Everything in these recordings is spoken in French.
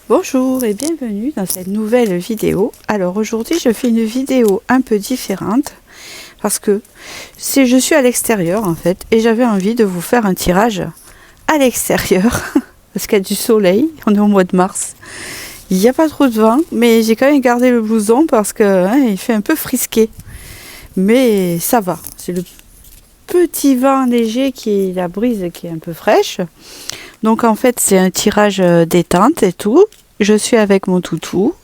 Bonjour et bienvenue dans cette nouvelle vidéo. Alors aujourd'hui je fais une vidéo un peu différente parce que je suis à l'extérieur en fait et j'avais envie de vous faire un tirage à l'extérieur parce qu'il y a du soleil, on est au mois de mars. Il n'y a pas trop de vent mais j'ai quand même gardé le blouson parce que il fait un peu frisqué. Mais ça va, c'est le petit vent léger qui est la brise qui est un peu fraîche. Donc en fait c'est un tirage détente et tout. Je suis avec mon toutou.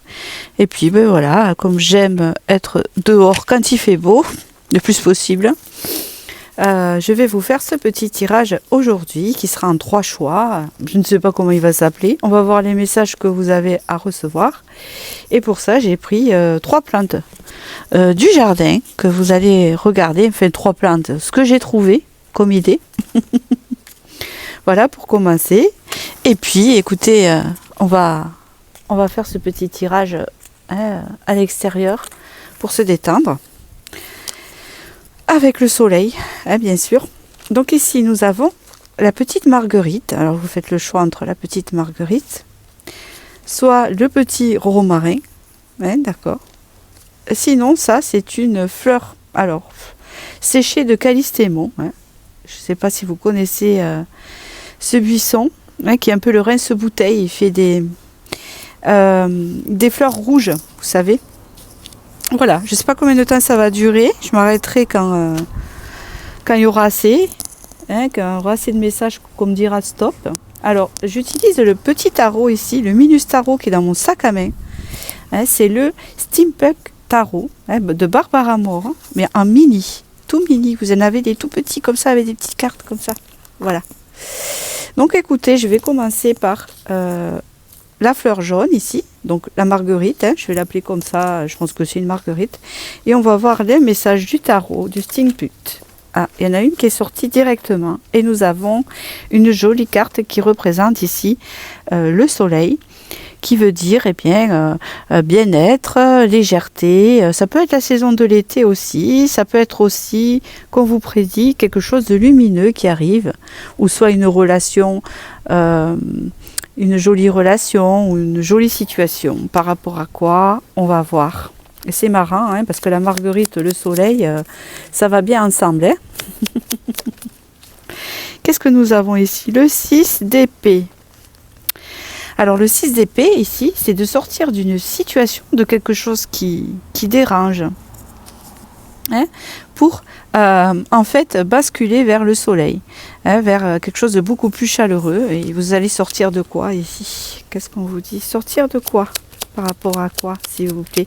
Et puis ben voilà, comme j'aime être dehors quand il fait beau, le plus possible, je vais vous faire ce petit tirage aujourd'hui qui sera en 3 choix. Je ne sais pas comment il va s'appeler. On va voir les messages que vous avez à recevoir. Et pour ça j'ai pris 3 plantes du jardin que vous allez regarder. Enfin 3 plantes, ce que j'ai trouvé comme idée. Voilà pour commencer. Et puis écoutez, on va faire ce petit tirage à l'extérieur pour se détendre. Avec le soleil, bien sûr. Donc ici nous avons la petite marguerite. Alors vous faites le choix entre la petite marguerite, soit le petit romarin. D'accord. Sinon ça c'est une fleur alors séchée de calystémon. Je ne sais pas si vous connaissez ce buisson qui est un peu le rince-bouteille. Il fait des fleurs rouges, vous savez. Voilà, je ne sais pas combien de temps ça va durer. Je m'arrêterai quand il y aura assez, quand il y aura assez de messages qu'on me dira stop. Alors, j'utilise le petit tarot ici, le Minus Tarot qui est dans mon sac à main. C'est le Steampunk Tarot de Barbara Moore, mais en mini, tout mini. Vous en avez des tout petits comme ça, avec des petites cartes comme ça. Voilà. Donc écoutez, je vais commencer par la fleur jaune ici, donc la marguerite, je vais l'appeler comme ça, je pense que c'est une marguerite. Et on va voir les messages du tarot, du Steampunk. Ah, il y en a une qui est sortie directement. Et nous avons une jolie carte qui représente ici le soleil, qui veut dire bien-être, légèreté. Ça peut être la saison de l'été aussi, ça peut être aussi, qu'on vous prédit, quelque chose de lumineux qui arrive, ou soit une relation... une jolie relation ou une jolie situation. Par rapport à quoi, on va voir. Et c'est marrant, parce que la marguerite, le soleil, ça va bien ensemble. Qu'est-ce que nous avons ici? Le 6 d'épée. Alors le 6 d'épée, ici, c'est de sortir d'une situation, de quelque chose qui dérange. Pour en fait basculer vers le soleil, vers quelque chose de beaucoup plus chaleureux. Et vous allez sortir de quoi ici? Qu'est-ce qu'on vous dit? Sortir de quoi? Par rapport à quoi, s'il vous plaît?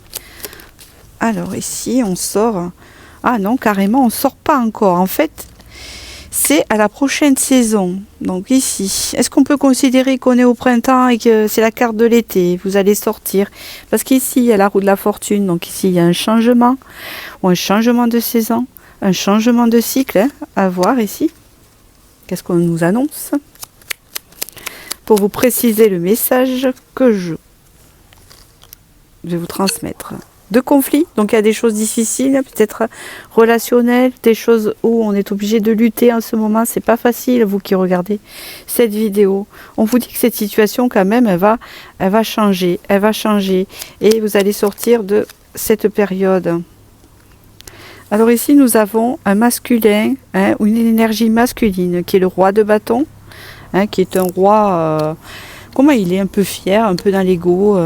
Alors ici on sort, ah non, carrément on sort pas encore, en fait c'est à la prochaine saison. Donc ici, est-ce qu'on peut considérer qu'on est au printemps et que c'est la carte de l'été? Vous allez sortir. Parce qu'ici, il y a la roue de la fortune. Donc ici, il y a un changement. Ou un changement de saison. Un changement de cycle à voir ici. Qu'est-ce qu'on nous annonce? Pour vous préciser le message que je vais vous transmettre. De conflits, donc il y a des choses difficiles, peut-être relationnelles, des choses où on est obligé de lutter en ce moment, c'est pas facile, vous qui regardez cette vidéo. On vous dit que cette situation quand même, elle va changer, et vous allez sortir de cette période. Alors ici nous avons un masculin, ou une énergie masculine, qui est le roi de bâton, qui est un roi... comment il est un peu fier, un peu dans l'ego.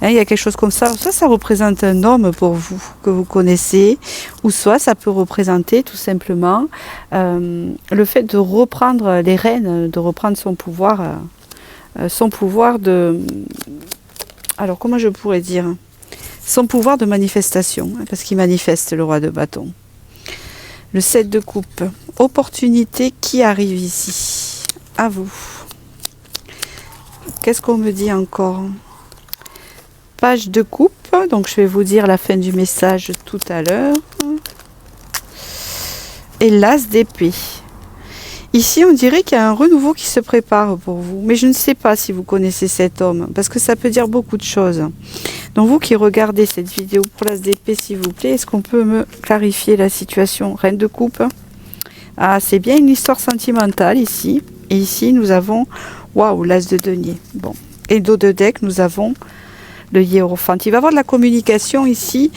Il y a quelque chose comme ça. Soit ça représente un homme pour vous, que vous connaissez, ou soit ça peut représenter tout simplement le fait de reprendre les rênes, de reprendre son pouvoir de... Alors comment je pourrais dire? Son pouvoir de manifestation, parce qu'il manifeste le roi de bâton. Le 7 de coupe. Opportunité qui arrive ici. À vous. Qu'est-ce qu'on me dit encore? Page de coupe, donc je vais vous dire la fin du message tout à l'heure. Et l'as d'épée. Ici, on dirait qu'il y a un renouveau qui se prépare pour vous. Mais je ne sais pas si vous connaissez cet homme, parce que ça peut dire beaucoup de choses. Donc vous qui regardez cette vidéo pour l'as d'épée, s'il vous plaît, est-ce qu'on peut me clarifier la situation? Reine de coupe. Ah, c'est bien une histoire sentimentale ici. Et ici, nous avons... Waouh, l'as de denier. Bon, Et dos de deck, nous avons le hiérophante. Il va y avoir de la communication ici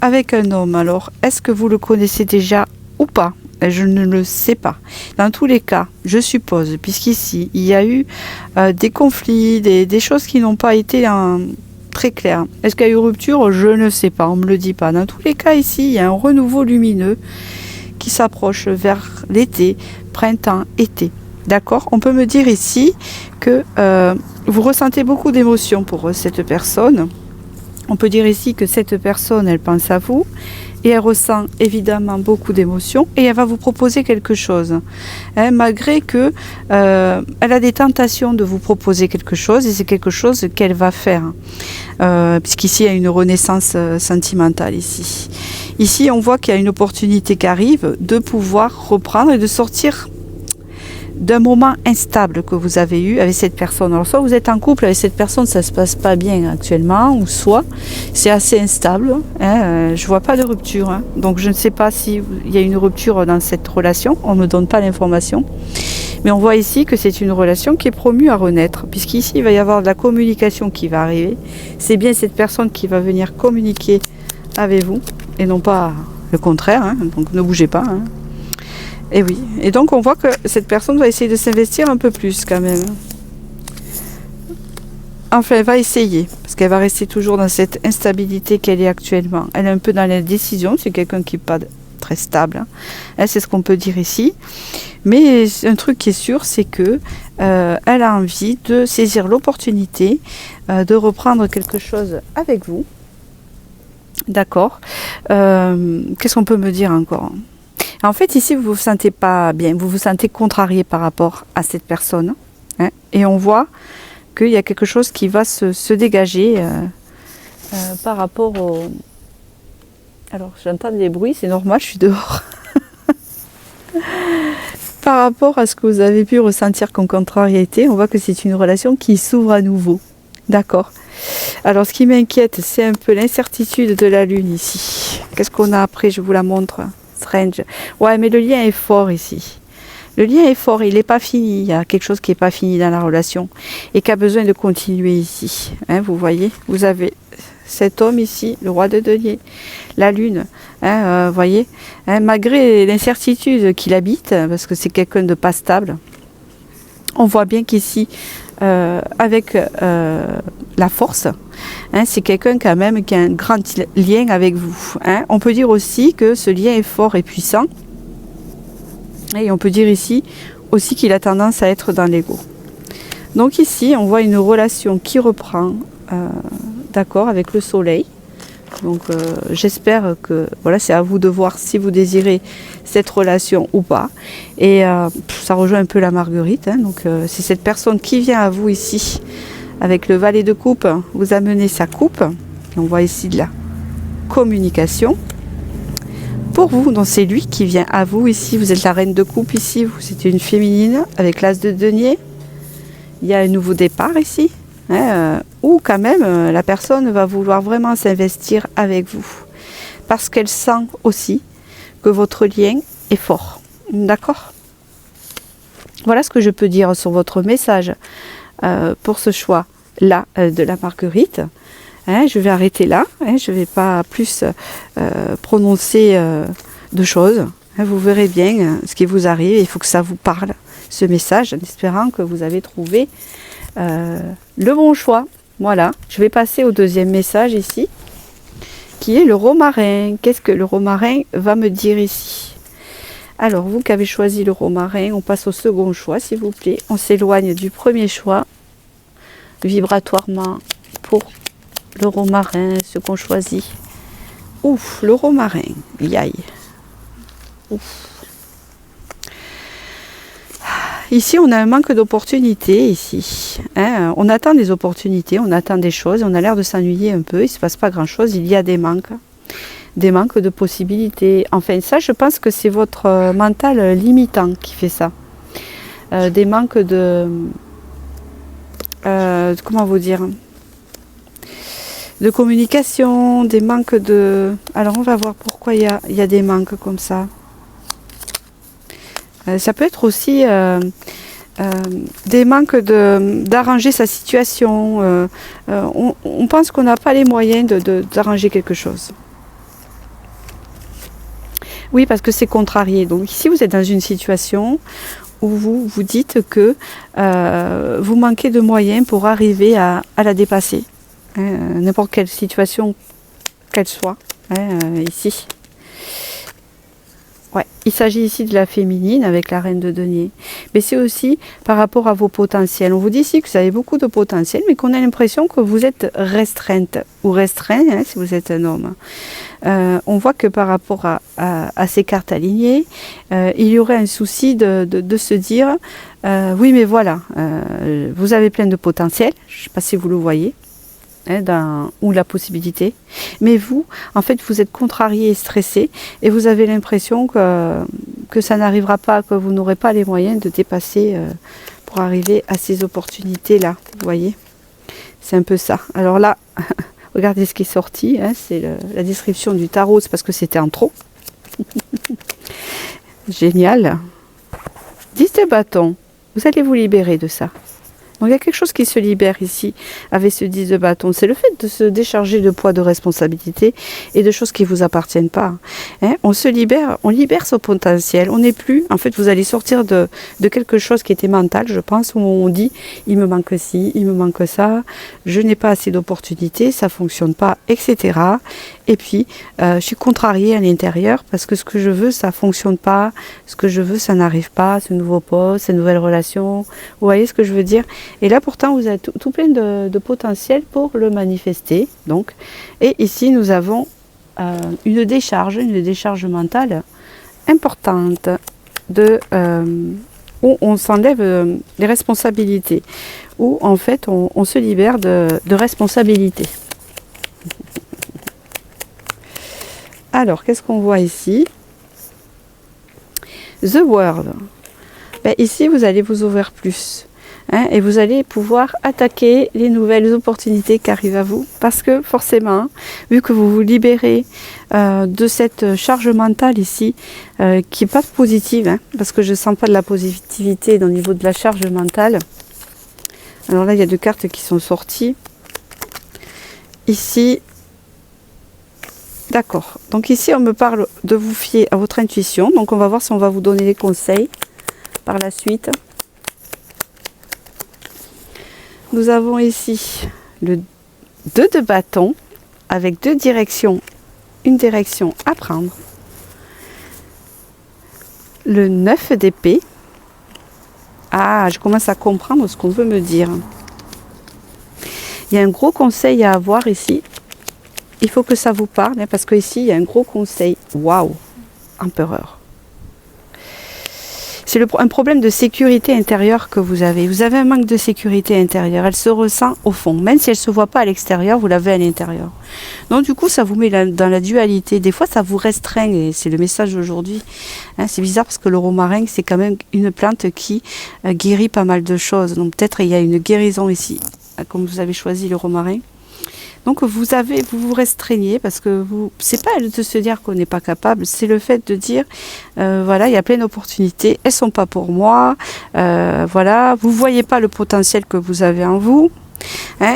avec un homme. Alors, est-ce que vous le connaissez déjà ou pas? Je ne le sais pas. Dans tous les cas, je suppose, puisqu'ici, il y a eu des conflits, des choses qui n'ont pas été très claires. Est-ce qu'il y a eu rupture? Je ne sais pas, on ne me le dit pas. Dans tous les cas, ici, il y a un renouveau lumineux qui s'approche vers l'été, printemps, été. D'accord? On peut me dire ici que vous ressentez beaucoup d'émotions pour cette personne. On peut dire ici que cette personne, elle pense à vous. Et elle ressent évidemment beaucoup d'émotions et elle va vous proposer quelque chose. Hein, malgré que elle a des tentations de vous proposer quelque chose et c'est quelque chose qu'elle va faire. Puisqu'ici il y a une renaissance sentimentale ici. Ici on voit qu'il y a une opportunité qui arrive de pouvoir reprendre et de sortir d'un moment instable que vous avez eu avec cette personne. Alors soit vous êtes en couple avec cette personne, ça se passe pas bien actuellement, ou soit c'est assez instable. Hein, je vois pas de rupture, hein. Donc je ne sais pas s'il y a une rupture dans cette relation. On me donne pas l'information, mais on voit ici que c'est une relation qui est promue à renaître, puisqu'ici il va y avoir de la communication qui va arriver. C'est bien cette personne qui va venir communiquer avec vous et non pas le contraire. Hein. Donc ne bougez pas. Hein. Et oui, et donc on voit que cette personne va essayer de s'investir un peu plus quand même. Enfin, elle va essayer, parce qu'elle va rester toujours dans cette instabilité qu'elle est actuellement. Elle est un peu dans la décision, c'est quelqu'un qui n'est pas très stable. Hein. C'est ce qu'on peut dire ici. Mais un truc qui est sûr, c'est que elle a envie de saisir l'opportunité de reprendre quelque chose avec vous. D'accord. Qu'est-ce qu'on peut me dire encore ? En fait, ici, vous ne vous sentez pas bien, vous vous sentez contrarié par rapport à cette personne. Hein, et on voit qu'il y a quelque chose qui va se dégager par rapport au... Alors, j'entends des bruits, c'est normal, je suis dehors. Par rapport à ce que vous avez pu ressentir comme contrariété, on voit que c'est une relation qui s'ouvre à nouveau. D'accord. Alors, ce qui m'inquiète, c'est un peu l'incertitude de la Lune ici. Qu'est-ce qu'on a après? Je vous la montre. Strange. Ouais, mais le lien est fort ici. Le lien est fort, il n'est pas fini. Il y a quelque chose qui n'est pas fini dans la relation et qui a besoin de continuer ici. Hein, vous voyez, vous avez cet homme ici, le roi de denier, la lune. Hein, voyez, hein, malgré l'incertitude qu'il habite, parce que c'est quelqu'un de pas stable, on voit bien qu'ici, avec la force, hein, c'est quelqu'un quand même qui a un grand lien avec vous. Hein. On peut dire aussi que ce lien est fort et puissant. Et on peut dire ici aussi qu'il a tendance à être dans l'ego. Donc ici, on voit une relation qui reprend, d'accord, avec le soleil. Donc j'espère que voilà, c'est à vous de voir si vous désirez cette relation ou pas. Et ça rejoint un peu la marguerite. Hein, donc c'est cette personne qui vient à vous ici avec le valet de coupe. Vous amenez sa coupe. Et on voit ici de la communication. Pour vous, donc c'est lui qui vient à vous ici. Vous êtes la reine de coupe ici. Vous êtes une féminine avec l'as de denier. Il y a un nouveau départ ici. Hein, ou quand même la personne va vouloir vraiment s'investir avec vous parce qu'elle sent aussi que votre lien est fort. D'accord? Voilà ce que je peux dire sur votre message pour ce choix là de la marguerite. Hein, je vais arrêter là, hein, je ne vais pas plus prononcer de choses. Hein, vous verrez bien ce qui vous arrive. Il faut que ça vous parle, ce message, en espérant que vous avez trouvé le bon choix. Voilà, je vais passer au deuxième message ici, qui est le romarin. Qu'est-ce que le romarin va me dire ici? Alors, vous qui avez choisi le romarin, on passe au second choix, s'il vous plaît. On s'éloigne du premier choix, vibratoirement, pour le romarin, ce qu'on choisit. Ouf, le romarin, yaï. Ouf. Ici, on a un manque d'opportunités, ici. Hein, on attend des opportunités, on attend des choses, on a l'air de s'ennuyer un peu, il ne se passe pas grand-chose, il y a des manques de possibilités. Enfin, ça, je pense que c'est votre mental limitant qui fait ça. Des manques de... comment vous dire? De communication, des manques de... Alors, on va voir pourquoi il y a des manques comme ça. Ça peut être aussi des manques d'arranger sa situation. On pense qu'on n'a pas les moyens d'arranger quelque chose. Oui, parce que c'est contrarié. Donc ici, vous êtes dans une situation où vous vous dites que vous manquez de moyens pour arriver à la dépasser. N'importe quelle situation qu'elle soit, ici. Ouais, il s'agit ici de la féminine avec la reine de denier. Mais c'est aussi par rapport à vos potentiels. On vous dit ici que vous avez beaucoup de potentiel, mais qu'on a l'impression que vous êtes restreinte ou restreint, si vous êtes un homme. On voit que par rapport à ces cartes alignées, il y aurait un souci de se dire oui, mais voilà, vous avez plein de potentiel. Je ne sais pas si vous le voyez. Ou la possibilité, mais vous, en fait, vous êtes contrarié et stressé, et vous avez l'impression que ça n'arrivera pas, que vous n'aurez pas les moyens de dépasser pour arriver à ces opportunités-là, vous voyez. C'est un peu ça. Alors là, regardez ce qui est sorti, c'est la description du tarot, c'est parce que c'était en trop. Génial. 10 de bâton, vous allez vous libérer de ça. Donc il y a quelque chose qui se libère ici avec ce 10 de bâton. C'est le fait de se décharger de poids de responsabilité et de choses qui ne vous appartiennent pas. On se libère, on libère son potentiel. On n'est plus, en fait, vous allez sortir de quelque chose qui était mental, je pense, où on dit il me manque ci, il me manque ça, je n'ai pas assez d'opportunités, ça ne fonctionne pas, etc. Et puis, je suis contrariée à l'intérieur parce que ce que je veux, ça ne fonctionne pas. Ce que je veux, ça n'arrive pas. Ce nouveau poste, ces nouvelles relations. Vous voyez ce que je veux dire? Et là, pourtant, vous êtes tout plein de potentiel pour le manifester. Donc. Et ici, nous avons une décharge mentale importante où on s'enlève les responsabilités. Où, en fait, on se libère de responsabilités. Alors, qu'est-ce qu'on voit ici? The World. Ben, ici, vous allez vous ouvrir plus. Et vous allez pouvoir attaquer les nouvelles opportunités qui arrivent à vous. Parce que, forcément, vu que vous vous libérez de cette charge mentale ici, qui n'est pas positive, parce que je ne sens pas de la positivité au niveau de la charge mentale. Alors là, il y a 2 cartes qui sont sorties. Ici... D'accord. Donc ici, on me parle de vous fier à votre intuition. Donc on va voir si on va vous donner des conseils par la suite. Nous avons ici le 2 de bâton avec 2 directions. Une direction à prendre. Le 9 d'épée. Ah, je commence à comprendre ce qu'on veut me dire. Il y a un gros conseil à avoir ici. Il faut que ça vous parle, parce qu'ici, il y a un gros conseil. Waouh, empereur. C'est un problème de sécurité intérieure que vous avez. Vous avez un manque de sécurité intérieure. Elle se ressent au fond. Même si elle ne se voit pas à l'extérieur, vous l'avez à l'intérieur. Donc du coup, ça vous met dans la dualité. Des fois, ça vous restreint. Et c'est le message d'aujourd'hui. C'est bizarre parce que le romarin, c'est quand même une plante qui guérit pas mal de choses. Donc peut-être il y a une guérison ici, comme vous avez choisi le romarin. Donc vous vous restreignez parce que c'est pas de se dire qu'on n'est pas capable, c'est le fait de dire voilà, il y a plein d'opportunités, elles sont pas pour moi, voilà, vous voyez pas le potentiel que vous avez en vous,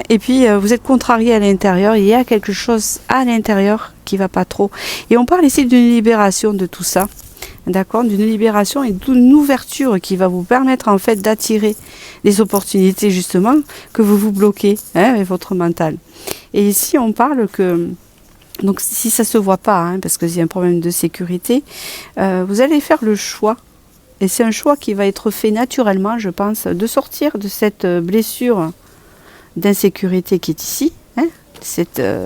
et puis vous êtes contrarié à l'intérieur, il y a quelque chose à l'intérieur qui va pas trop. Et on parle ici d'une libération de tout ça. D'accord, d'une libération et d'une ouverture qui va vous permettre en fait d'attirer les opportunités justement que vous vous bloquez avec votre mental. Et ici on parle que, donc si ça se voit pas, parce qu'il y a un problème de sécurité, vous allez faire le choix, et c'est un choix qui va être fait naturellement, je pense, de sortir de cette blessure d'insécurité qui est ici,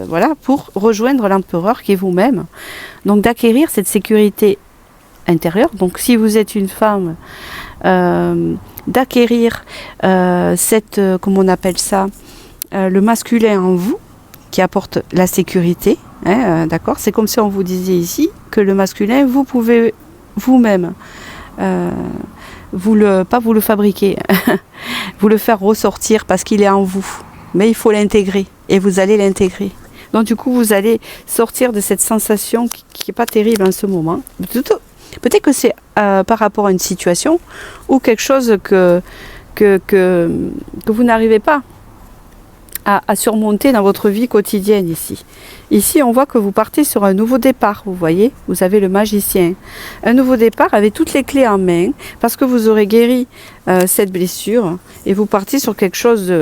voilà, pour rejoindre l'empereur qui est vous-même, donc d'acquérir cette sécurité intérieur. Donc si vous êtes une femme, d'acquérir comment on appelle ça, le masculin en vous qui apporte la sécurité, d'accord, c'est comme si on vous disait ici que le masculin, vous pouvez vous-même pas vous le fabriquer vous le faire ressortir parce qu'il est en vous, mais il faut l'intégrer et vous allez l'intégrer. Donc du coup vous allez sortir de cette sensation qui n'est pas terrible en ce moment. Peut-être que c'est par rapport à une situation ou quelque chose que vous n'arrivez pas à surmonter dans votre vie quotidienne ici. Ici, on voit que vous partez sur un nouveau départ, vous voyez, vous avez le magicien. Un nouveau départ avec toutes les clés en main, parce que vous aurez guéri cette blessure et vous partez sur quelque chose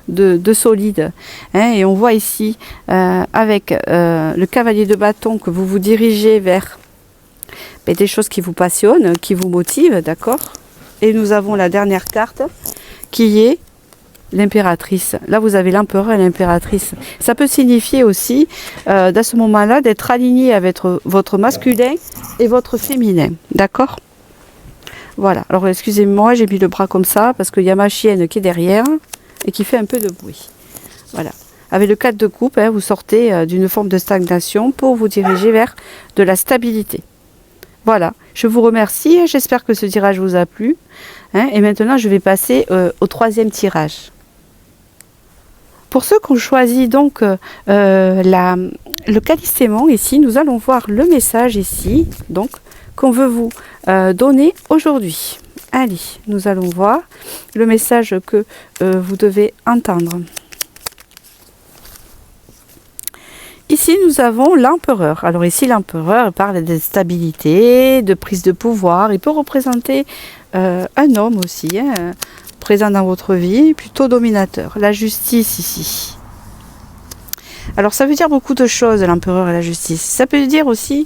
de solide. Hein, et on voit ici, avec le cavalier de bâton, que vous vous dirigez vers des choses qui vous passionnent, qui vous motivent, d'accord? Et nous avons la dernière carte, qui est l'impératrice. Là, vous avez l'empereur et l'impératrice. Ça peut signifier aussi, dans ce moment-là, d'être aligné avec votre masculin et votre féminin. D'accord? Voilà. Alors, excusez-moi, j'ai mis le bras comme ça, parce qu'il y a ma chienne qui est derrière et qui fait un peu de bruit. Voilà. Avec le 4 de coupe, hein, vous sortez d'une forme de stagnation pour vous diriger vers de la stabilité. Voilà. Je vous remercie. J'espère que ce tirage vous a plu. Hein, et maintenant, je vais passer au troisième tirage. Pour ceux qui ont choisi donc le calissement ici, nous allons voir le message ici, donc qu'on veut vous donner aujourd'hui. Allez, nous allons voir le message que vous devez entendre. Ici, nous avons l'empereur. Alors ici, l'empereur parle de stabilité, de prise de pouvoir. Il peut représenter un homme aussi, hein, présent dans votre vie, plutôt dominateur. La justice ici. Alors ça veut dire beaucoup de choses, l'empereur et la justice. Ça peut dire aussi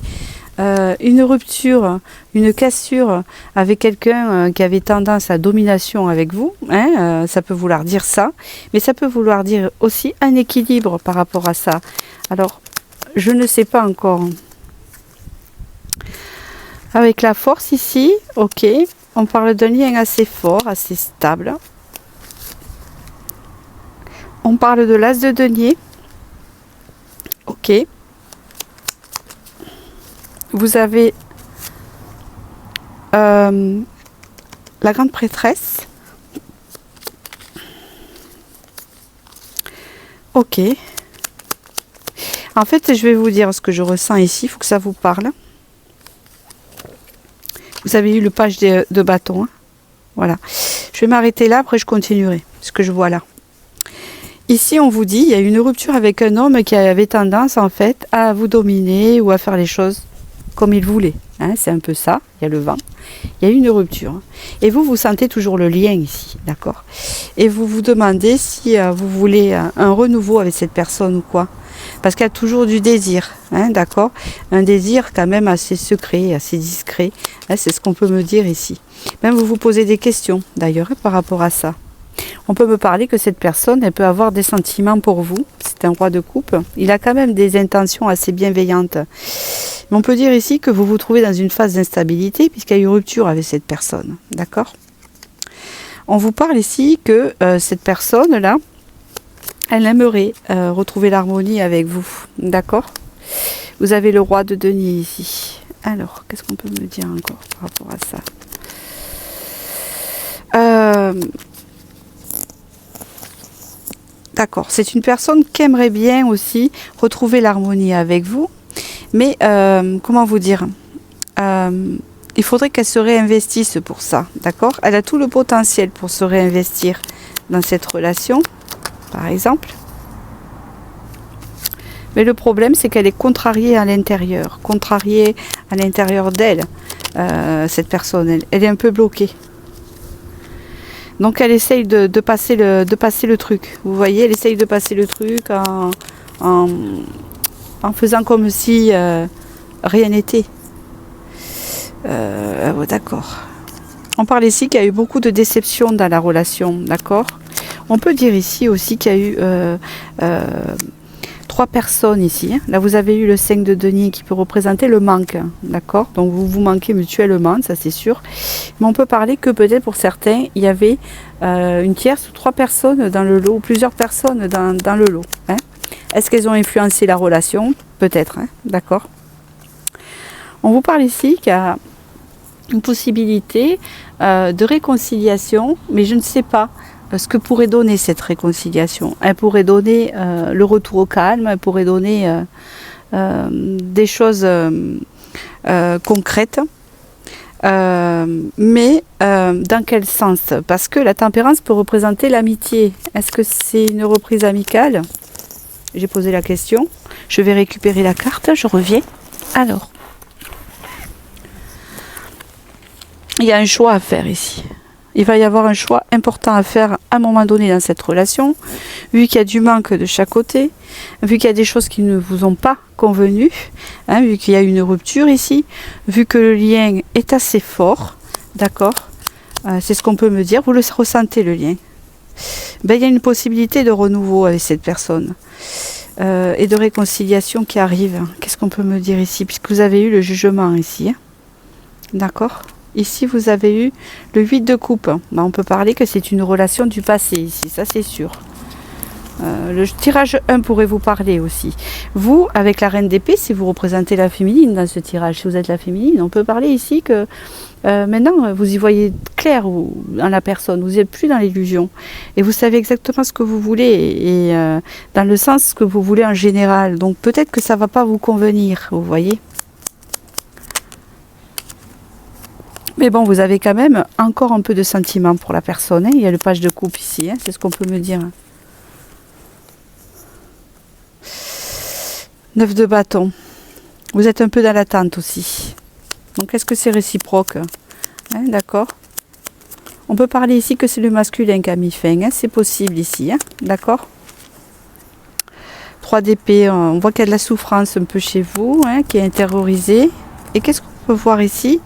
une rupture, une cassure avec quelqu'un qui avait tendance à domination avec vous. Hein, ça peut vouloir dire ça, mais ça peut vouloir dire aussi un équilibre par rapport à ça. Alors, je ne sais pas encore. Avec la force ici, ok. On parle d'un lien assez fort, assez stable. On parle de l'as de denier. Ok. Vous avez la grande prêtresse. Ok. En fait, je vais vous dire ce que je ressens ici. Il faut que ça vous parle. Vous avez eu le page de bâton. Hein. Voilà. Je vais m'arrêter là, après je continuerai. Ce que je vois là. Ici, on vous dit, il y a une rupture avec un homme qui avait tendance, en fait, à vous dominer ou à faire les choses comme il voulait. Hein, c'est un peu ça. Il y a le vent. Il y a une rupture. Hein. Et vous, vous sentez toujours le lien ici. D'accord? Et vous vous demandez si vous voulez un renouveau avec cette personne ou quoi. Parce qu'il y a toujours du désir, hein, d'accord? Un désir quand même assez secret, assez discret. Hein, c'est ce qu'on peut me dire ici. Même vous vous posez des questions, d'ailleurs, hein, par rapport à ça. On peut me parler que cette personne, elle peut avoir des sentiments pour vous. C'est un roi de coupe. Il a quand même des intentions assez bienveillantes. Mais on peut dire ici que vous vous trouvez dans une phase d'instabilité puisqu'il y a eu rupture avec cette personne, d'accord? On vous parle ici que cette personne-là, elle aimerait retrouver l'harmonie avec vous, d'accord? Vous avez le roi de denier ici. Alors, qu'est-ce qu'on peut me dire encore par rapport à ça? D'accord, c'est une personne qui aimerait bien aussi retrouver l'harmonie avec vous. Mais, comment vous dire? Il faudrait qu'elle se réinvestisse pour ça, d'accord? Elle a tout le potentiel pour se réinvestir dans cette relation. Par exemple. Mais le problème, c'est qu'elle est contrariée à l'intérieur. Contrariée à l'intérieur d'elle, cette personne. Elle est un peu bloquée. Donc elle essaye de passer le truc. Vous voyez, elle essaye de passer le truc en faisant comme si rien n'était. D'accord. On parle ici qu'il y a eu beaucoup de déceptions dans la relation. D'accord. On peut dire ici aussi qu'il y a eu 3 personnes ici. Là, vous avez eu le 5 de denier qui peut représenter le manque. D'accord? Donc, vous vous manquez mutuellement, ça c'est sûr. Mais on peut parler que peut-être pour certains, il y avait une tierce ou 3 personnes dans le lot, ou plusieurs personnes dans le lot. Hein? Est-ce qu'elles ont influencé la relation? Peut-être. Hein? D'accord? On vous parle ici qu'il y a une possibilité de réconciliation, mais je ne sais pas ce que pourrait donner cette réconciliation. Elle pourrait donner le retour au calme, elle pourrait donner des choses concrètes, Mais dans quel sens? Parce que la tempérance peut représenter l'amitié. Est-ce que c'est une reprise amicale? J'ai posé la question. Je vais récupérer la carte, je reviens. Alors, il y a un choix à faire ici. Il va y avoir un choix important à faire à un moment donné dans cette relation, vu qu'il y a du manque de chaque côté, vu qu'il y a des choses qui ne vous ont pas convenu, hein, vu qu'il y a une rupture ici, vu que le lien est assez fort, d'accord, c'est ce qu'on peut me dire, vous le ressentez le lien. Ben, il y a une possibilité de renouveau avec cette personne et de réconciliation qui arrive. Qu'est-ce qu'on peut me dire ici, puisque vous avez eu le jugement ici, hein, d'accord. Ici, vous avez eu le 8 de coupe. Ben, on peut parler que c'est une relation du passé ici, ça c'est sûr. Le tirage 1 pourrait vous parler aussi. Vous, avec la reine d'épée, si vous représentez la féminine dans ce tirage, si vous êtes la féminine, on peut parler ici que maintenant, vous y voyez clair dans la personne, vous n'êtes plus dans l'illusion. Et vous savez exactement ce que vous voulez, et dans le sens que vous voulez en général. Donc peut-être que ça ne va pas vous convenir, vous voyez. Mais bon, vous avez quand même encore un peu de sentiment pour la personne. Hein. Il y a le page de coupe ici, hein. C'est ce qu'on peut me dire. 9 de bâton. Vous êtes un peu dans l'attente aussi. Donc, est-ce que c'est réciproque, hein, d'accord. On peut parler ici que c'est le masculin qui a mis fin. Hein. C'est possible ici, hein, d'accord. 3 d'épée. On voit qu'il y a de la souffrance un peu chez vous, hein, qui est intériorisée. Et qu'est-ce qu'on peut voir ici?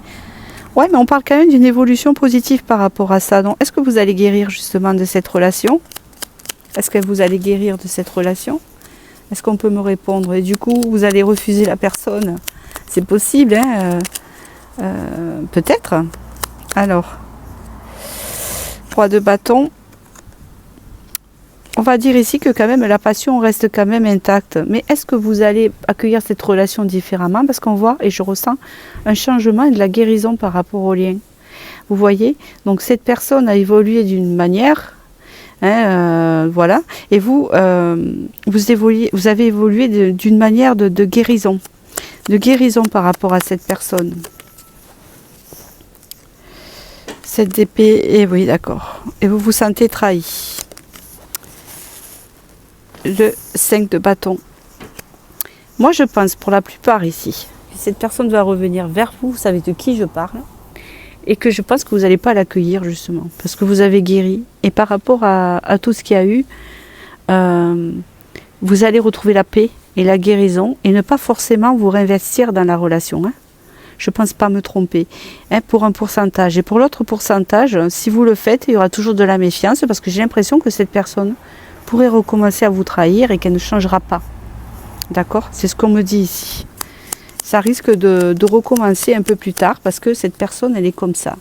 Ouais, mais on parle quand même d'une évolution positive par rapport à ça. Donc, est-ce que vous allez guérir justement de cette relation? Est-ce que vous allez guérir de cette relation? Est-ce qu'on peut me répondre? Et du coup, vous allez refuser la personne? C'est possible, hein, peut-être. Alors, 3 de bâton. On va dire ici que quand même la passion reste quand même intacte. Mais est-ce que vous allez accueillir cette relation différemment? Parce qu'on voit et je ressens un changement et de la guérison par rapport au lien. Vous voyez? Donc cette personne a évolué d'une manière, hein, voilà. Et vous, vous avez évolué d'une manière de guérison. De guérison par rapport à cette personne. 7 d'épée, et oui, d'accord. Et vous vous sentez trahi. Le 5 de bâton. Moi, je pense pour la plupart ici, cette personne va revenir vers vous, vous savez de qui je parle, et que je pense que vous n'allez pas l'accueillir justement, parce que vous avez guéri. Et par rapport à tout ce qu'il y a eu, vous allez retrouver la paix et la guérison, et ne pas forcément vous réinvestir dans la relation. Hein. Je ne pense pas me tromper, hein, pour un pourcentage. Et pour l'autre pourcentage, si vous le faites, il y aura toujours de la méfiance, parce que j'ai l'impression que cette personne pourrait recommencer à vous trahir et qu'elle ne changera pas. D'accord? C'est ce qu'on me dit ici. Ça risque de recommencer un peu plus tard parce que cette personne, elle est comme ça.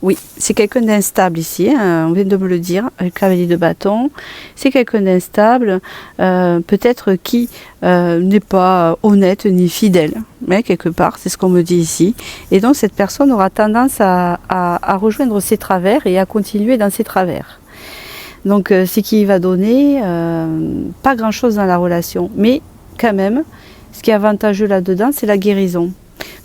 Oui, c'est quelqu'un d'instable ici, hein, on vient de me le dire, avec le cavalier de bâton. C'est quelqu'un d'instable, peut-être qui n'est pas honnête ni fidèle, mais quelque part, c'est ce qu'on me dit ici. Et donc cette personne aura tendance à rejoindre ses travers et à continuer dans ses travers. Donc, ce qui va donner pas grand-chose dans la relation. Mais quand même, ce qui est avantageux là-dedans, c'est la guérison.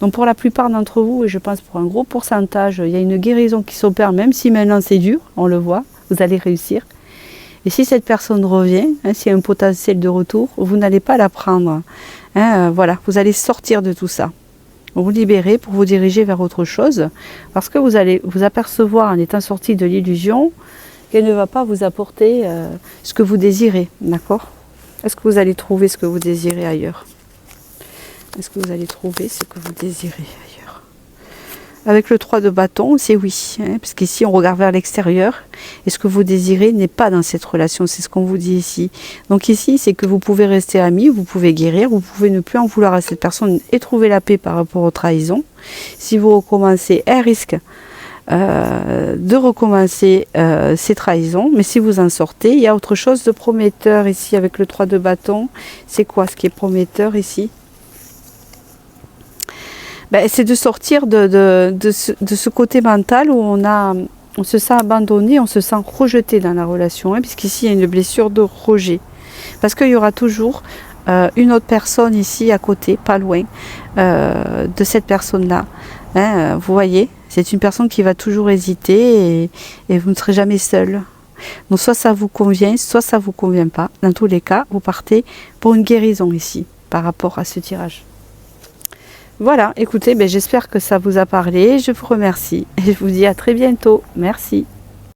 Donc, pour la plupart d'entre vous, et je pense pour un gros pourcentage, il y a une guérison qui s'opère, même si maintenant c'est dur, on le voit, vous allez réussir. Et si cette personne revient, hein, s'il y a un potentiel de retour, vous n'allez pas la prendre. Hein, voilà, vous allez sortir de tout ça. Vous libérer pour vous diriger vers autre chose. Parce que vous allez vous apercevoir en étant sorti de l'illusion qu'elle ne va pas vous apporter ce que vous désirez, d'accord? Est-ce que vous allez trouver ce que vous désirez ailleurs? Est-ce que vous allez trouver ce que vous désirez ailleurs? Avec le 3 de bâton, c'est oui, hein, parce qu'ici on regarde vers l'extérieur, et ce que vous désirez n'est pas dans cette relation, c'est ce qu'on vous dit ici. Donc ici, c'est que vous pouvez rester amis, vous pouvez guérir, vous pouvez ne plus en vouloir à cette personne et trouver la paix par rapport aux trahisons. Si vous recommencez, elle risque de recommencer ces trahisons, mais si vous en sortez, il y a autre chose de prometteur ici avec le 3 de bâton. C'est quoi ce qui est prometteur ici? Ben, c'est de sortir de ce côté mental où on se sent abandonné, on se sent rejeté dans la relation, hein, puisqu'ici il y a une blessure de rejet. Parce qu'il y aura toujours une autre personne ici à côté, pas loin de cette personne-là. Hein, vous voyez, c'est une personne qui va toujours hésiter et vous ne serez jamais seul. Donc soit ça vous convient, soit ça vous convient pas. Dans tous les cas, vous partez pour une guérison ici par rapport à ce tirage. Voilà, écoutez, j'espère que ça vous a parlé. Je vous remercie et je vous dis à très bientôt. Merci.